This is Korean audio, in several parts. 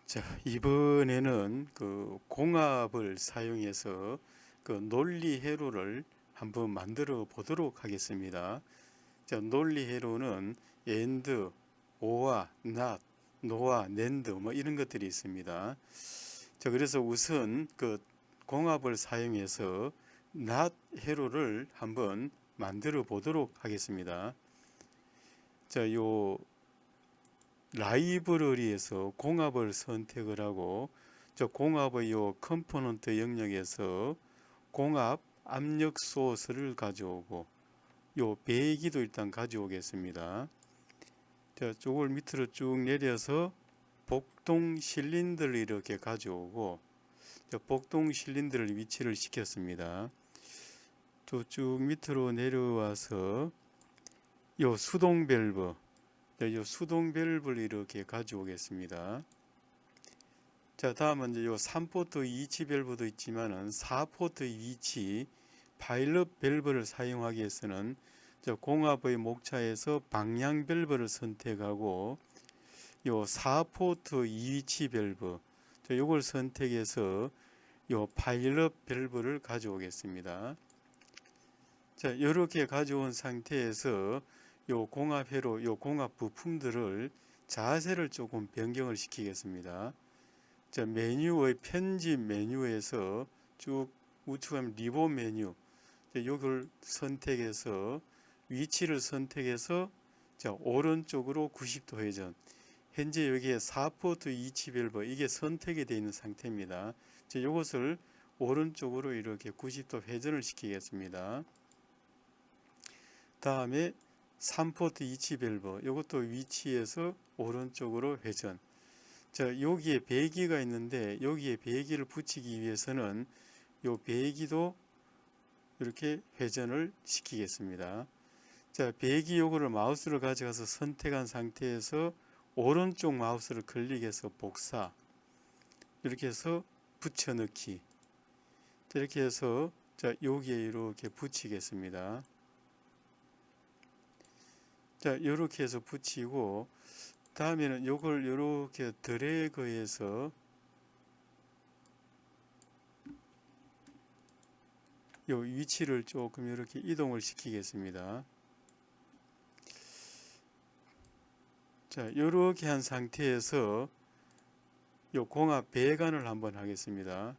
자, 이번에는 그 공합을 사용해서 그 논리 회로를 한번 만들어 보도록 하겠습니다. 자, 논리 회로는 and, or와 not, no와 and 뭐 이런 것들이 있습니다. 자, 그래서 우선 그 공합을 사용해서 not 회로를 한번 만들어 보도록 하겠습니다. 자, 요 라이브러리에서 공합을 선택을 하고 저 공합의 요 컴포넌트 영역에서 공합 압력 소스를 가져오고 요 배기도 일단 가져오겠습니다. 자, 저걸 밑으로 쭉 내려서 복동 실린더를 이렇게 가져오고 복동 실린더를 위치를 시켰습니다. 또 쭉 밑으로 내려와서 요 수동 밸브 요 수동 밸브를 이렇게 가져오겠습니다. 자, 다음은 이제 요 3포트 위치 밸브도 있지만은 4포트 위치 파일럿 밸브를 사용하기 위해서는 공합의 목차에서 방향 밸브를 선택하고 요 4포트 위치 밸브 요걸 선택해서 요 파일럿 밸브를 가져오겠습니다. 자, 이렇게 가져온 상태에서 요 공합 회로 요 공합 부품들을 자세를 조금 변경을 시키겠습니다. 자, 메뉴의 편집 메뉴에서 쭉 우측하면 리본 메뉴 요걸 선택해서 위치를 선택해서 자, 오른쪽으로 90도 회전. 현재 여기에 4포트 위치 밸브 이게 선택이 되어 있는 상태입니다. 자, 이것을 오른쪽으로 이렇게 90도 회전을 시키겠습니다. 다음에 3포트 위치 밸브 이것도 위치에서 오른쪽으로 회전. 자, 여기에 배기가 있는데 여기에 배기를 붙이기 위해서는 요 배기도 이렇게 회전을 시키겠습니다. 자, 배기 요거를 마우스를 가져가서 선택한 상태에서 오른쪽 마우스를 클릭해서 복사 이렇게 해서 붙여넣기 이렇게 해서 자, 여기에 이렇게 붙이겠습니다. 자, 이렇게 해서 붙이고 다음에는 요걸 이렇게 드래그해서 요 위치를 조금 이렇게 이동을 시키겠습니다. 자, 이렇게 한 상태에서 요 공합 배관을 한번 하겠습니다.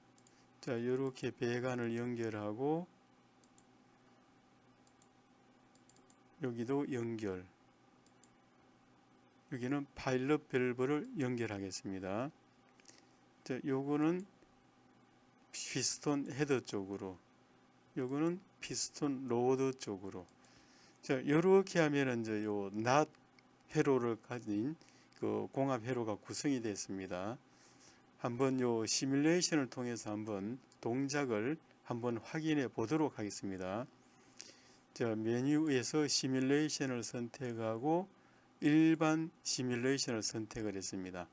자, 이렇게 배관을 연결하고 여기도 연결. 여기는 파일럿 밸브를 연결하겠습니다. 자, 요거는 피스톤 헤더 쪽으로, 요거는 피스톤 로드 쪽으로. 자, 이렇게 하면은 이제 요 낫 회로를 가진 그 공합 회로가 구성이 됐습니다. 한번 요 시뮬레이션을 통해서 한번 동작을 한번 확인해 보도록 하겠습니다. 자, 메뉴에서 시뮬레이션을 선택하고 일반 시뮬레이션을 선택을 했습니다.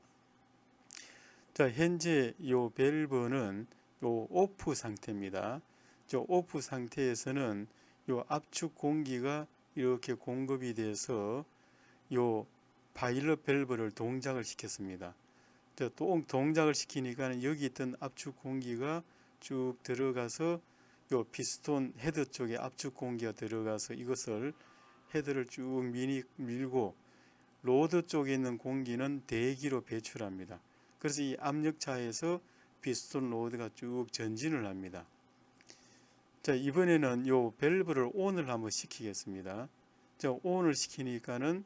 자, 현재 요 밸브는 요 오프 상태입니다. 저 오프 상태에서는 요 압축 공기가 이렇게 공급이 돼서 요 파일럿 밸브를 동작을 시켰습니다. 또 동작을 시키니까 여기 있던 압축 공기가 쭉 들어가서 요 피스톤 헤드 쪽에 압축 공기가 들어가서 이것을 헤드를 쭉 밀고 로드 쪽에 있는 공기는 대기로 배출합니다. 그래서 이 압력차에서 피스톤 로드가 쭉 전진을 합니다. 자, 이번에는 요 밸브를 ON을 한번 시키겠습니다. 자, ON을 시키니까는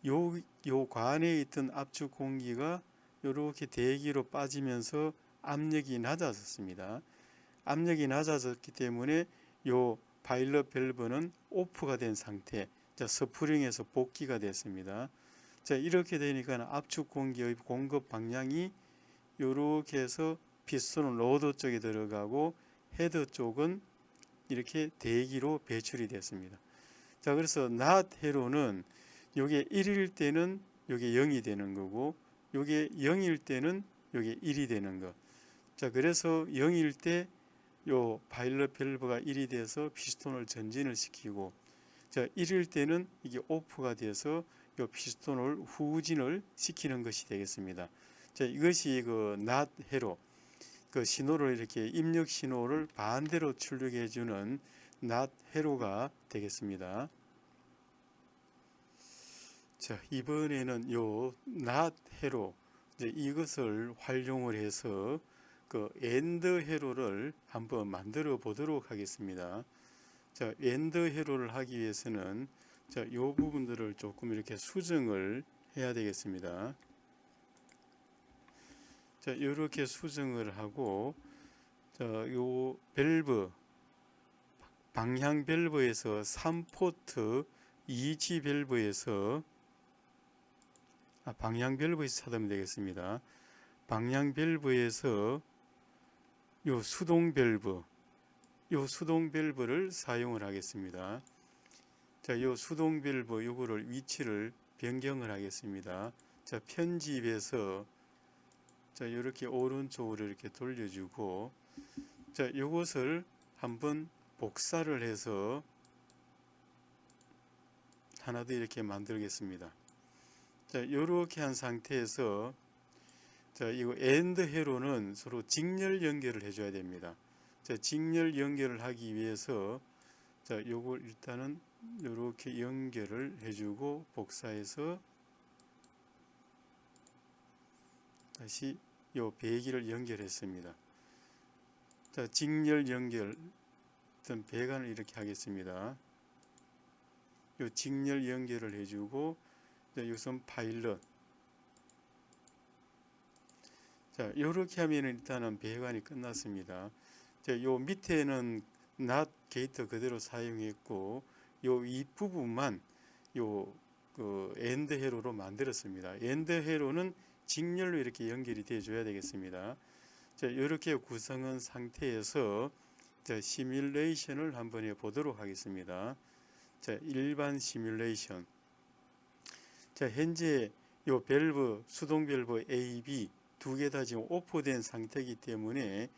요 관에 있던 압축 공기가 이렇게 대기로 빠지면서 압력이 낮아졌습니다. 압력이 낮아졌기 때문에 요 파일럿 밸브는 오프가 된 상태, 자, 스프링에서 복귀가 됐습니다. 자, 이렇게 되니까 압축 공기의 공급 방향이 이렇게 해서 피스톤은 로드 쪽에 들어가고 헤드 쪽은 이렇게 대기로 배출이 됐습니다. 자, 그래서 not 회로는 요게 1일 때는 요게 0이 되는 거고 요게 0일 때는 요게 1이 되는 거. 자, 그래서 0일 때 요 파일럿 밸브가 1이 돼서 피스톤을 전진을 시키고 자, 1일 때는 이게 오프가 돼서 요 피스톤을 후진을 시키는 것이 되겠습니다. 자, 이것이 그 not 회로 그 신호를 이렇게 입력 신호를 반대로 출력해 주는 not 회로가 되겠습니다. 자, 이번에는 요 not 회로 이제 이것을 활용을 해서 그 and 회로를 한번 만들어 보도록 하겠습니다. 자, and 회로를 하기 위해서는 자, 요 부분들을 조금 이렇게 수정을 해야 되겠습니다. 자, 이렇게 수정을 하고 자, 요 밸브 방향 밸브에서 3포트 2G 밸브에서 방향 밸브에서 찾으면 되겠습니다. 방향 밸브에서 요 수동 밸브를 사용을 하겠습니다. 자, 요 수동 밸브 요거를 위치를 변경을 하겠습니다. 자, 편집에서 자, 이렇게 오른쪽으로 이렇게 돌려주고 자, 요것을 한번 복사를 해서 하나 더 이렇게 만들겠습니다. 자, 이렇게 한 상태에서 자, 이거 AND 회로는 서로 직렬 연결을 해줘야 됩니다. 자, 직렬 연결을 하기 위해서 자, 요걸 일단은 이렇게 연결을 해주고 복사해서 다시 요 배기를 연결했습니다. 자, 직렬 연결 어떤 배관을 이렇게 하겠습니다. 요 직렬 연결을 해주고 자, 우선 파일럿 자, 요렇게 하면 일단은 배관이 끝났습니다. 자, 요 밑에는 not 게이트 그대로 사용했고 요 윗부분만 요 그 엔드 회로로 만들었습니다. 엔드 회로는 직렬로 이렇게 연결이 돼 줘야 되겠습니다. 자, 이렇게 구성한 상태에서 자, 시뮬레이션을 한번 해 보도록 하겠습니다. 자, 일반 시뮬레이션. 자, 현재 요 밸브 수동 밸브 A, B 두 개 다 지금 오프된 상태이기 때문에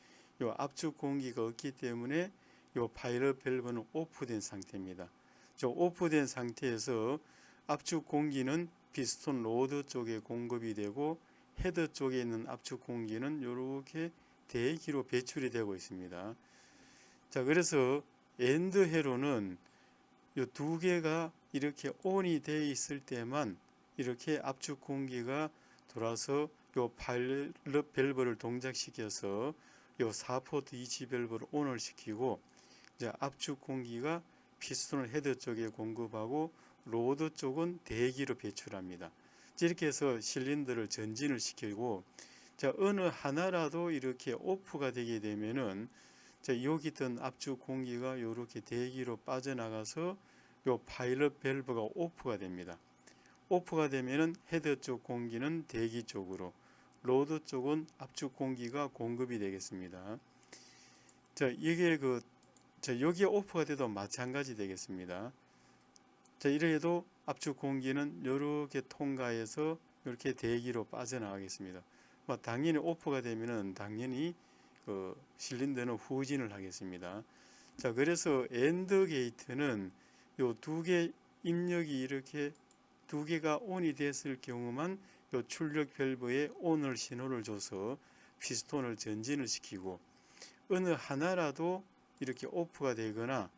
요 압축 공기가 없기 때문에 요 파일럿 밸브는 오프된 상태입니다. 저 오프된 상태에서 압축 공기는 피스톤 로드 쪽에 공급이 되고 헤더 쪽에 있는 압축 공기는 이렇게 대기로 배출이 되고 있습니다. 자, 그래서 엔드 회로는 이 두 개가 이렇게 온이 되어 있을 때만 이렇게 압축 공기가 돌아서 요 파일럿 밸브를 동작시켜서 요 4포트 2G 밸브를 온을 시키고 이제 압축 공기가 피스톤을 헤더 쪽에 공급하고 로드 쪽은 대기로 배출합니다. 이렇게 해서 실린더를 전진을 시키고 자, 어느 하나라도 이렇게 오프가 되게 되면은 자, 여기 있던 압축 공기가 이렇게 대기로 빠져나가서 요 파일럿 밸브가 오프가 됩니다. 오프가 되면은 헤더 쪽 공기는 대기 쪽으로 로드 쪽은 압축 공기가 공급이 되겠습니다. 자, 이게 여기에 오프가 돼도 마찬가지 되겠습니다. 자, 이래도 압축 공기는 이렇게 통과해서 이렇게 대기로 빠져나가겠습니다. 당연히 오프가 되면은 당연히 그 실린더는 후진을 하겠습니다. 자, 그래서 엔드 게이트는 요 두 개 입력이 이렇게 두 개가 온이 됐을 경우만 요 출력 밸브에 온을 신호를 줘서 피스톤을 전진을 시키고 어느 하나라도 이렇게 오프가 되거나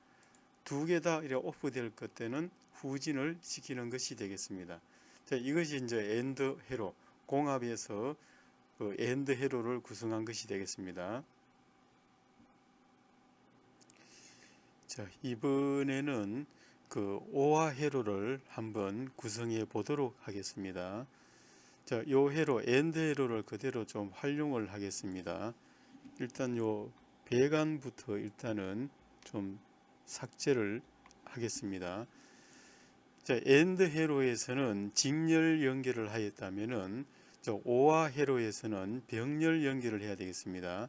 두 개 다 이렇게 오프될 것 때는 후진을 시키는 것이 되겠습니다. 자, 이것이 이제 엔드 회로 공합에서 그 엔드 회로를 구성한 것이 되겠습니다. 자, 이번에는 그 오화 회로를 한번 구성해 보도록 하겠습니다. 자, 요 회로 엔드 회로를 그대로 좀 활용을 하겠습니다. 일단 요 배관부터 일단은 좀 삭제를 하겠습니다. 자, 엔드 회로에서는 직렬 연결을 하였다면은 오화 회로에서는 병렬 연결을 해야 되겠습니다.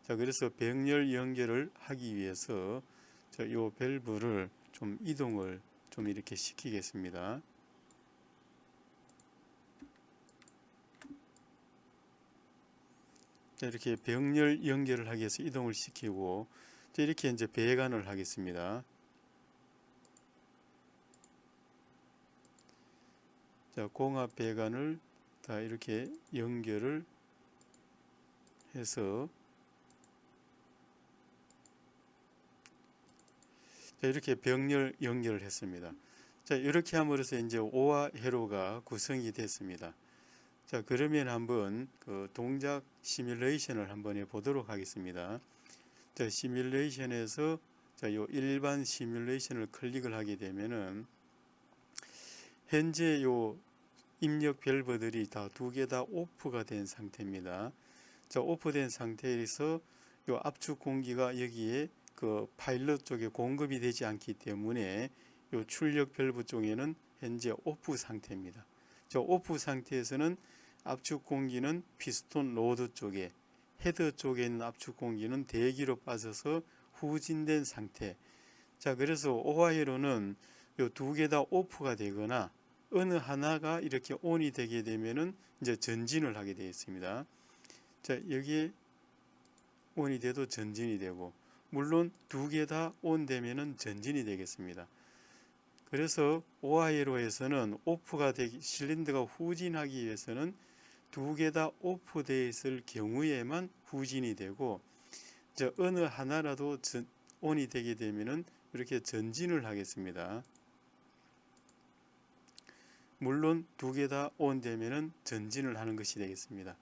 자, 그래서 병렬 연결을 하기 위해서 자, 요 밸브를 좀 이동을 좀 이렇게 시키겠습니다. 자, 이렇게 병렬 연결을 하기 위해서 이동을 시키고 자, 이렇게 이제 배관을 하겠습니다. 자, 공합 배관을 다 이렇게 연결을 해서 자, 이렇게 병렬 연결을 했습니다. 자, 이렇게 함으로써 이제 O와 회로가 구성이 됐습니다. 자, 그러면 한번 그 동작 시뮬레이션을 한번 해보도록 하겠습니다. 자, 시뮬레이션에서 자, 요 일반 시뮬레이션을 클릭을 하게 되면은 현재 요 입력 밸브들이 다 두 개 다 오프가 된 상태입니다. 자, 오프된 상태에서 요 압축 공기가 여기에 그 파일럿 쪽에 공급이 되지 않기 때문에 요 출력 밸브 쪽에는 현재 오프 상태입니다. 저 오프 상태에서는 압축 공기는 피스톤 로드 쪽에, 헤드 쪽에 있는 압축 공기는 대기로 빠져서 후진된 상태. 자, 그래서 오와이로는 요 두 개 다 오프가 되거나 어느 하나가 이렇게 온이 되게 되면은 이제 전진을 하게 되어 있습니다. 자, 여기에 온이 돼도 전진이 되고, 물론 두 개 다 온 되면은 전진이 되겠습니다. 그래서 오하이로에서는 오프가 되기, 실린더가 후진하기 위해서는 두 개 다 오프되어 있을 경우에만 후진이 되고, 어느 하나라도 온이 되게 되면은 이렇게 전진을 하겠습니다. 물론 두 개 다 온 되면은 전진을 하는 것이 되겠습니다.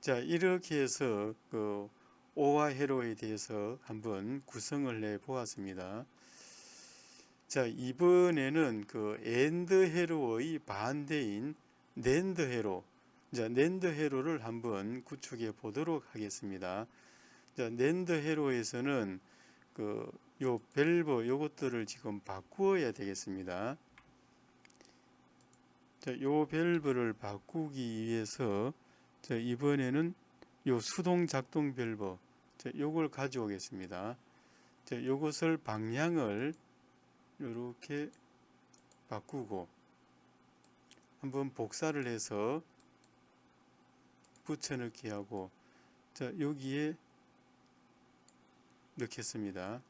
자, 이렇게 해서 그 오와 회로에 대해서 한번 구성을 해 보았습니다. 자, 이번에는 그 엔드 회로의 반대인 낸드 회로, 자, 낸드 회로를 한번 구축해 보도록 하겠습니다. 자, 낸드 회로에서는 그 요 밸브 요것들을 지금 바꾸어야 되겠습니다. 자, 요 밸브를 바꾸기 위해서 자, 이번에는 요 수동 작동 밸브, 자, 요걸 가져오겠습니다. 자, 요것을 방향을 이렇게 바꾸고 한번 복사를 해서 붙여넣기 하고, 자, 여기에 넣겠습니다.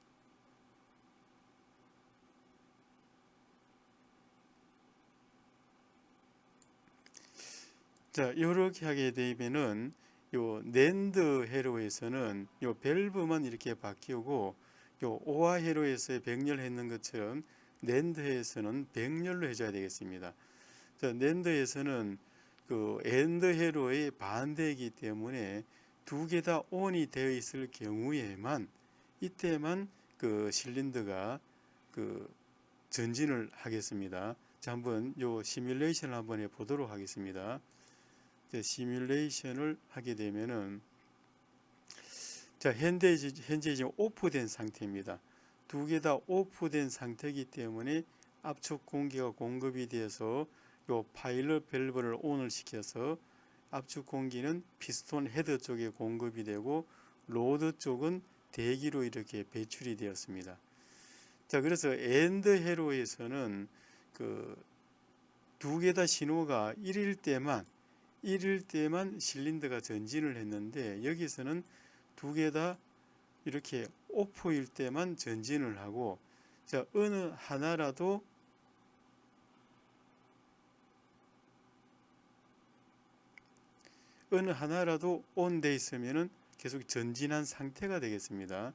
자, 이렇게 하게 되면은 요 낸드 회로에서는 요 밸브만 이렇게 바뀌고, 요 오와 회로에서 병렬했는 것처럼 낸드에서는 병렬로 해줘야 되겠습니다. 자, 낸드에서는 그 엔드 회로의 반대이기 때문에 두 개 다 온이 되어 있을 경우에만 이때만 그 실린더가 그 전진을 하겠습니다. 자, 한번 요 시뮬레이션을 한번 해 보도록 하겠습니다. 시뮬레이션을 하게 되면은 자, 현재 지금 오프된 상태입니다. 두 개 다 오프된 상태이기 때문에 압축 공기가 공급이 돼서 요 파일럿 밸브를 온을 시켜서 압축 공기는 피스톤 헤드 쪽에 공급이 되고 로드 쪽은 대기로 이렇게 배출이 되었습니다. 자, 그래서 엔드 회로에서는 그 두 개 다 신호가 1일 때만 실린더가 전진을 했는데, 여기서는 두 개 다 이렇게 오프일 때만 전진을 하고, 자, 어느 하나라도 온 돼 있으면은 계속 전진한 상태가 되겠습니다.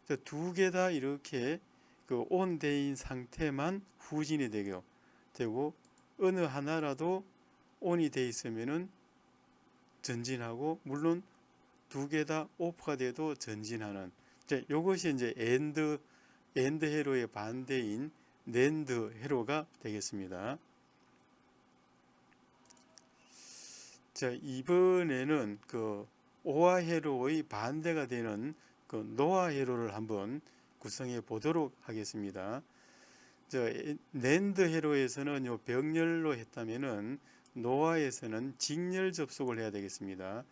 자, 두 개 다 이렇게 그 온 돼인 상태만 후진이 되고 어느 하나라도 온이 돼 있으면은 전진하고, 물론 두 개 다 오프가 돼도 전진하는, 이것이 이제 엔드 회로의 반대인 낸드 회로가 되겠습니다. 자, 이번에는 그 오와 회로의 반대가 되는 그 노아 회로를 한번 구성해 보도록 하겠습니다. 낸드 회로에서는 요 병렬로 했다면은 노아에서는 직렬 접속을 해야 되겠습니다.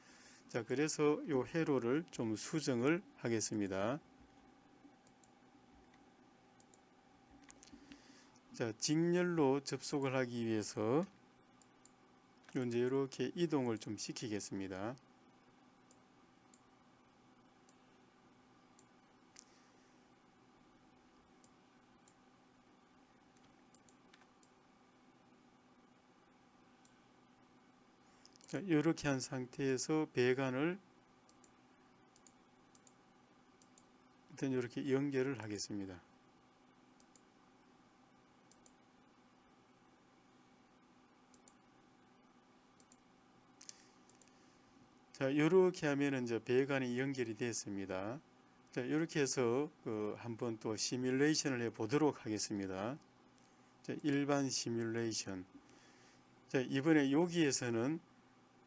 자, 그래서 요 회로를 좀 수정을 하겠습니다. 자, 직렬로 접속을 하기 위해서 이제 이렇게 이동을 좀 시키겠습니다. 자, 이렇게 한 상태에서 배관을 일단 이렇게 연결을 하겠습니다. 자, 이렇게 하면은 이제 배관이 연결이 됐습니다. 자, 이렇게 해서 한번 또 시뮬레이션을 해 보도록 하겠습니다. 자, 일반 시뮬레이션. 자, 이번에 여기에서는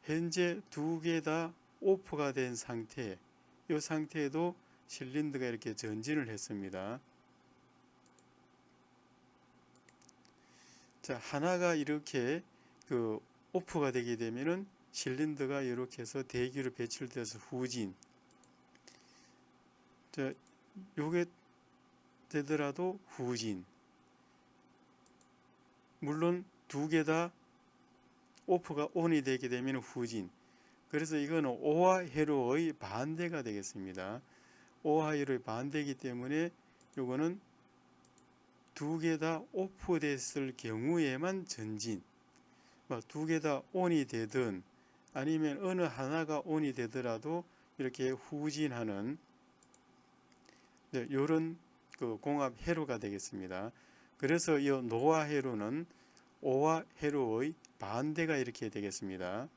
현재 두 개 다 오프가 된 상태, 이 상태에도 실린더가 이렇게 전진을 했습니다. 자, 하나가 이렇게 오프가 되게 되면은 실린더가 이렇게 해서 대기로 배출돼서 후진. 자, 요게 되더라도 후진. 물론 두 개 다 오프가 온이 되게 되면 후진. 그래서 이거는 오와 회로의 반대가 되겠습니다. 오와 회로의 반대이기 때문에 요거는 두 개 다 오프 됐을 경우에만 전진. 두 개 다 온이 되든 아니면 어느 하나가 온이 되더라도 이렇게 후진하는 이런 공합 회로가 되겠습니다. 그래서 이 노와 회로는 오와 회로의 반대가 이렇게 되겠습니다.